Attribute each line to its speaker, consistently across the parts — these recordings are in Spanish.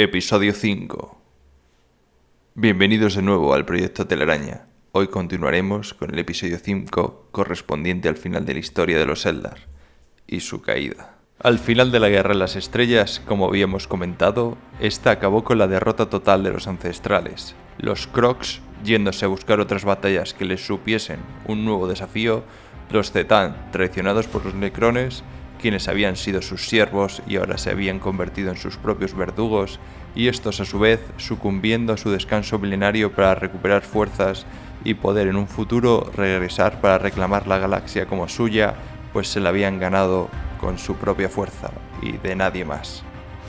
Speaker 1: Episodio 5. Bienvenidos de nuevo al Proyecto Telaraña. Hoy continuaremos con el episodio 5 correspondiente al final de la historia de los Eldar y su caída. Al final de la Guerra de las Estrellas, como habíamos comentado, esta acabó con la derrota total de los ancestrales. Los Krox, yéndose a buscar otras batallas que les supiesen un nuevo desafío, los Zetán, traicionados por los Necrones, quienes habían sido sus siervos y ahora se habían convertido en sus propios verdugos, y estos a su vez sucumbiendo a su descanso milenario para recuperar fuerzas y poder en un futuro regresar para reclamar la galaxia como suya, pues se la habían ganado con su propia fuerza y de nadie más.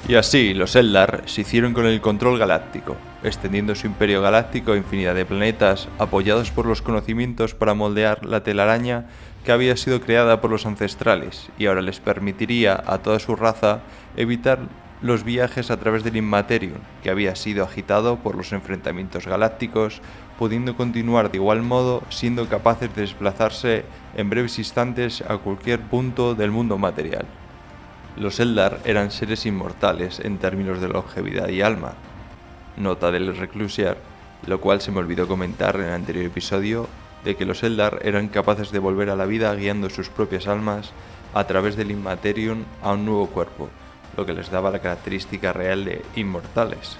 Speaker 1: Y así los Eldar se hicieron con el control galáctico, extendiendo su imperio galáctico a infinidad de planetas, apoyados por los conocimientos para moldear la telaraña que había sido creada por los ancestrales, y ahora les permitiría a toda su raza evitar los viajes a través del Immaterium, que había sido agitado por los enfrentamientos galácticos, pudiendo continuar de igual modo siendo capaces de desplazarse en breves instantes a cualquier punto del mundo material. Los Eldar eran seres inmortales en términos de longevidad y alma. Nota del Reclusiar, lo cual se me olvidó comentar en el anterior episodio, de que los Eldar eran capaces de volver a la vida guiando sus propias almas a través del Immaterium a un nuevo cuerpo, lo que les daba la característica real de inmortales.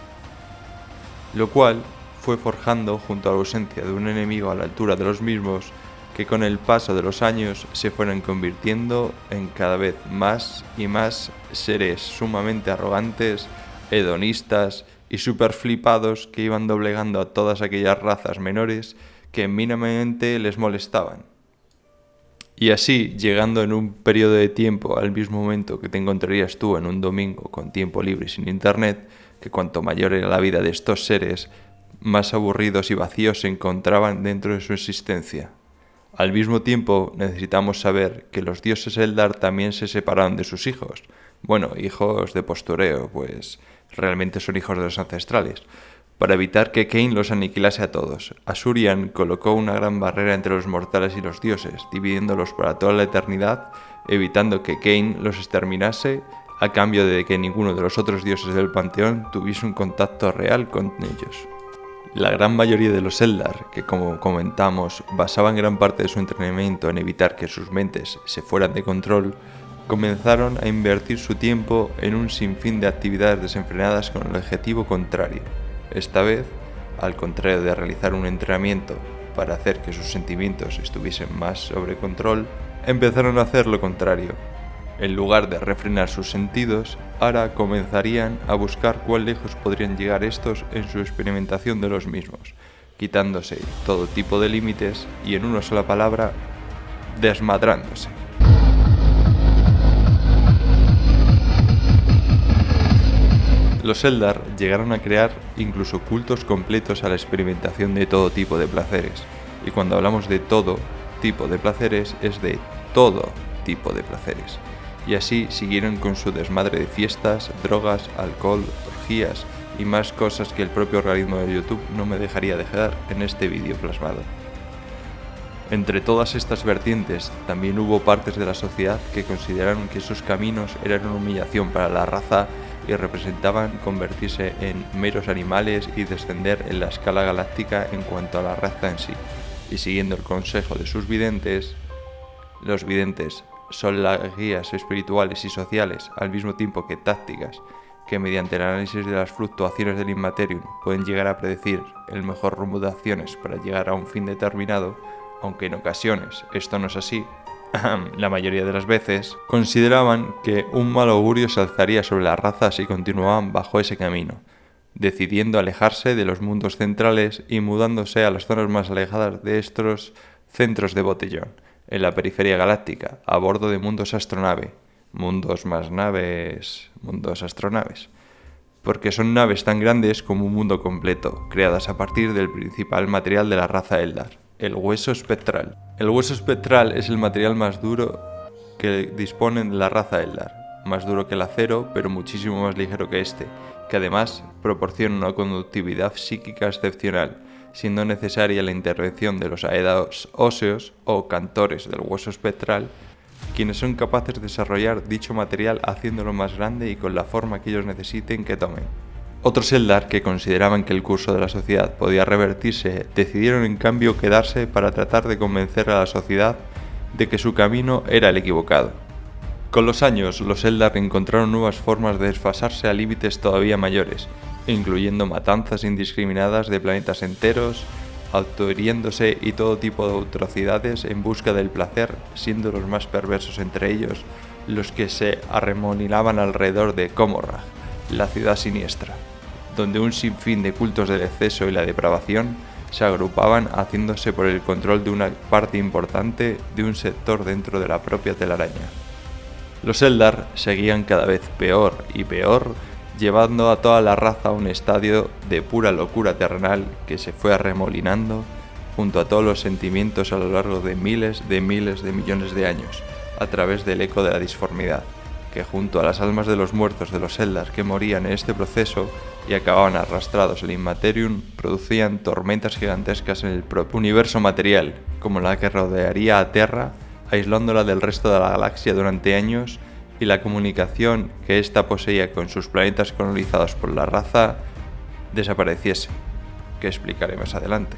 Speaker 1: Lo cual fue forjando, junto a la ausencia de un enemigo a la altura de los mismos, que con el paso de los años se fueron convirtiendo en cada vez más y más seres sumamente arrogantes, hedonistas y super flipados que iban doblegando a todas aquellas razas menores que mínimamente les molestaban. Y así, llegando en un periodo de tiempo al mismo momento que te encontrarías tú en un domingo con tiempo libre y sin internet, que cuanto mayor era la vida de estos seres, más aburridos y vacíos se encontraban dentro de su existencia. Al mismo tiempo, necesitamos saber que los dioses Eldar también se separaron de sus hijos. Bueno, hijos de postureo, pues realmente son hijos de los ancestrales. Para evitar que Khaine los aniquilase a todos, Asuryan colocó una gran barrera entre los mortales y los dioses, dividiéndolos para toda la eternidad, evitando que Khaine los exterminase, a cambio de que ninguno de los otros dioses del panteón tuviese un contacto real con ellos. La gran mayoría de los Eldar, que como comentamos, basaban gran parte de su entrenamiento en evitar que sus mentes se fueran de control, comenzaron a invertir su tiempo en un sinfín de actividades desenfrenadas con el objetivo contrario. Esta vez, al contrario de realizar un entrenamiento para hacer que sus sentimientos estuviesen más sobre control, empezaron a hacer lo contrario. En lugar de refrenar sus sentidos, ahora comenzarían a buscar cuán lejos podrían llegar estos en su experimentación de los mismos, quitándose todo tipo de límites y, en una sola palabra, desmadrándose. Los Eldar llegaron a crear incluso cultos completos a la experimentación de todo tipo de placeres, y cuando hablamos de todo tipo de placeres es de todo tipo de placeres. Y así siguieron con su desmadre de fiestas, drogas, alcohol, orgías y más cosas que el propio algoritmo de YouTube no me dejaría dejar en este vídeo plasmado. Entre todas estas vertientes, también hubo partes de la sociedad que consideraron que esos caminos eran una humillación para la raza y representaban convertirse en meros animales y descender en la escala galáctica en cuanto a la raza en sí. Y siguiendo el consejo de sus videntes, los videntes son las guías espirituales y sociales, al mismo tiempo que tácticas, que mediante el análisis de las fluctuaciones del Immaterium pueden llegar a predecir el mejor rumbo de acciones para llegar a un fin determinado, aunque en ocasiones esto no es así. La mayoría de las veces consideraban que un mal augurio se alzaría sobre la raza si continuaban bajo ese camino, decidiendo alejarse de los mundos centrales y mudándose a las zonas más alejadas de estos centros de botellón, en la periferia galáctica, a bordo de mundos astronave, mundos astronaves, porque son naves tan grandes como un mundo completo, creadas a partir del principal material de la raza Eldar, el hueso espectral. El hueso espectral es el material más duro que disponen de la raza Eldar, más duro que el acero, pero muchísimo más ligero que este, que además proporciona una conductividad psíquica excepcional, siendo necesaria la intervención de los aedaos óseos o cantores del hueso espectral, quienes son capaces de desarrollar dicho material haciéndolo más grande y con la forma que ellos necesiten que tomen. Otros Eldar, que consideraban que el curso de la sociedad podía revertirse, decidieron en cambio quedarse para tratar de convencer a la sociedad de que su camino era el equivocado. Con los años, los Eldar encontraron nuevas formas de desfasarse a límites todavía mayores, incluyendo matanzas indiscriminadas de planetas enteros, autohiriéndose y todo tipo de atrocidades en busca del placer, siendo los más perversos entre ellos los que se arremolinaban alrededor de Comorragh, la ciudad siniestra, donde un sinfín de cultos del exceso y la depravación se agrupaban haciéndose por el control de una parte importante de un sector dentro de la propia telaraña. Los Eldar seguían cada vez peor y peor, llevando a toda la raza a un estadio de pura locura terrenal que se fue arremolinando junto a todos los sentimientos a lo largo de miles de millones de años, a través del eco de la disformidad, que junto a las almas de los muertos de los Eldar que morían en este proceso y acababan arrastrados al Immaterium, producían tormentas gigantescas en el propio universo material, como la que rodearía a Terra, aislándola del resto de la galaxia durante años, y la comunicación que ésta poseía con sus planetas colonizados por la raza desapareciese, que explicaré más adelante.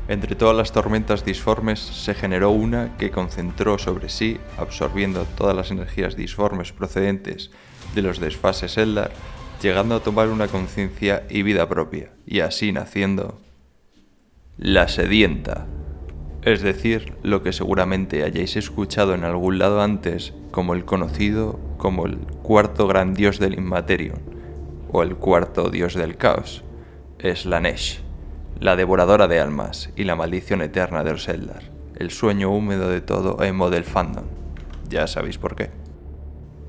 Speaker 1: Entre todas las tormentas disformes se generó una que concentró sobre sí, absorbiendo todas las energías disformes procedentes de los desfases Eldar, llegando a tomar una conciencia y vida propia, y así naciendo la Sedienta, es decir, lo que seguramente hayáis escuchado en algún lado antes como el conocido como el cuarto gran dios del Immaterium, o el cuarto dios del caos, Slaanesh, la devoradora de almas y la maldición eterna de los Eldar, el sueño húmedo de todo emo del fandom. Ya sabéis por qué.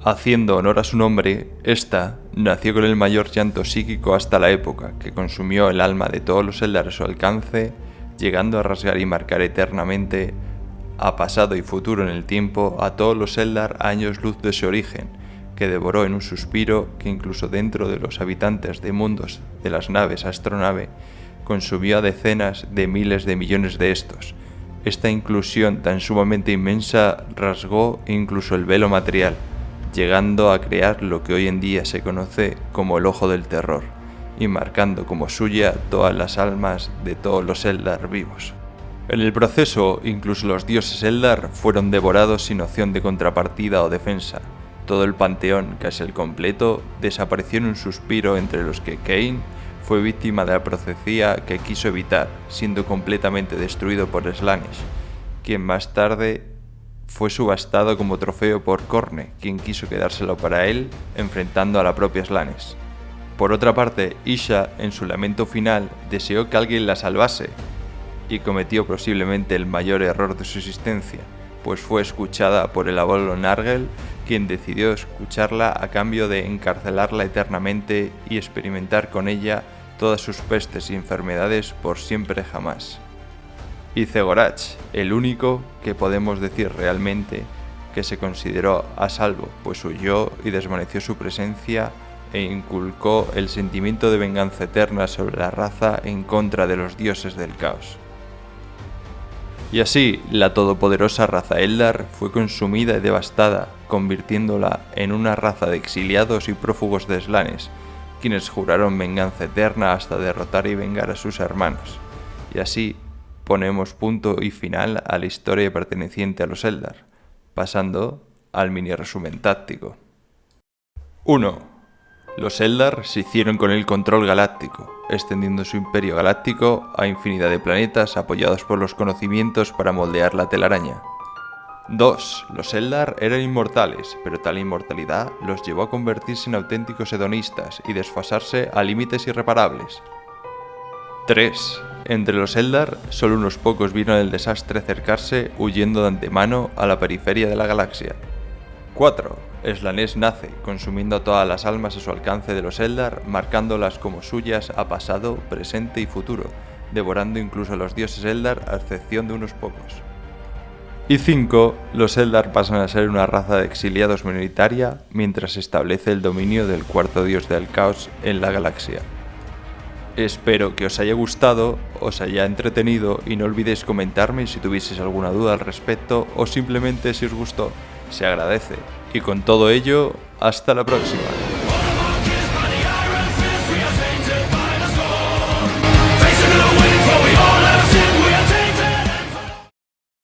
Speaker 1: Haciendo honor a su nombre, esta nació con el mayor llanto psíquico hasta la época, que consumió el alma de todos los Eldar a su alcance, llegando a rasgar y marcar eternamente, a pasado y futuro en el tiempo, a todos los Eldar a años luz de su origen, que devoró en un suspiro que incluso dentro de los habitantes de mundos de las naves astronave, consumió a decenas de miles de millones de estos. Esta inclusión tan sumamente inmensa rasgó incluso el velo material, llegando a crear lo que hoy en día se conoce como el Ojo del Terror, y marcando como suya todas las almas de todos los Eldar vivos. En el proceso, incluso los dioses Eldar fueron devorados sin opción de contrapartida o defensa. Todo el panteón, casi al completo, desapareció en un suspiro, entre los que Cain fue víctima de la profecía que quiso evitar, siendo completamente destruido por Slaanesh, quien más tarde fue subastado como trofeo por Khorne, quien quiso quedárselo para él, enfrentando a la propia Slaanesh. Por otra parte, Isha, en su lamento final, deseó que alguien la salvase, y cometió posiblemente el mayor error de su existencia, pues fue escuchada por el abuelo Nargel, quien decidió escucharla a cambio de encarcelarla eternamente y experimentar con ella todas sus pestes y enfermedades por siempre jamás. Y Zegorach, el único que podemos decir realmente que se consideró a salvo, pues huyó y desvaneció su presencia e inculcó el sentimiento de venganza eterna sobre la raza en contra de los dioses del caos. Y así, la todopoderosa raza Eldar fue consumida y devastada, convirtiéndola en una raza de exiliados y prófugos de Slaanesh, quienes juraron venganza eterna hasta derrotar y vengar a sus hermanos. Y así, ponemos punto y final a la historia perteneciente a los Eldar, pasando al mini resumen táctico. 1. Los Eldar se hicieron con el control galáctico, extendiendo su imperio galáctico a infinidad de planetas apoyados por los conocimientos para moldear la telaraña. 2. Los Eldar eran inmortales, pero tal inmortalidad los llevó a convertirse en auténticos hedonistas y desfasarse a límites irreparables. 3. Entre los Eldar, solo unos pocos vieron el desastre acercarse, huyendo de antemano a la periferia de la galaxia. 4. Slaanesh nace, consumiendo a todas las almas a su alcance de los Eldar, marcándolas como suyas a pasado, presente y futuro, devorando incluso a los dioses Eldar a excepción de unos pocos. Y 5. Los Eldar pasan a ser una raza de exiliados minoritaria mientras se establece el dominio del cuarto dios del caos en la galaxia. Espero que os haya gustado, os haya entretenido y no olvidéis comentarme si tuvieseis alguna duda al respecto o simplemente si os gustó. Se agradece. Y con todo ello, hasta la próxima.